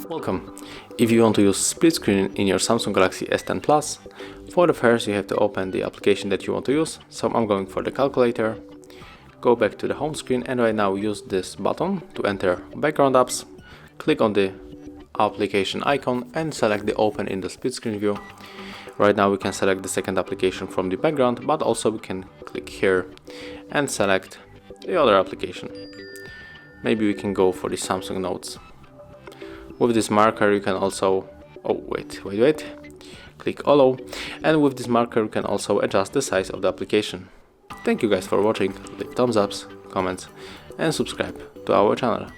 Welcome. If you want to use split screen in your Samsung Galaxy S10 Plus, for the first you have to open the application that you want to use. So I'm going for the calculator, go back to the home screen, and right now use this button to enter background apps. Click on the application icon and select the open in the split screen view. Right now we can select the second application from the background, but also we can click here and select the other application. Maybe we can go for the Samsung Notes. With this marker you can also, click allow, and with this marker you can also adjust the size of the application. Thank you guys for watching, leave thumbs ups, comments and subscribe to our channel.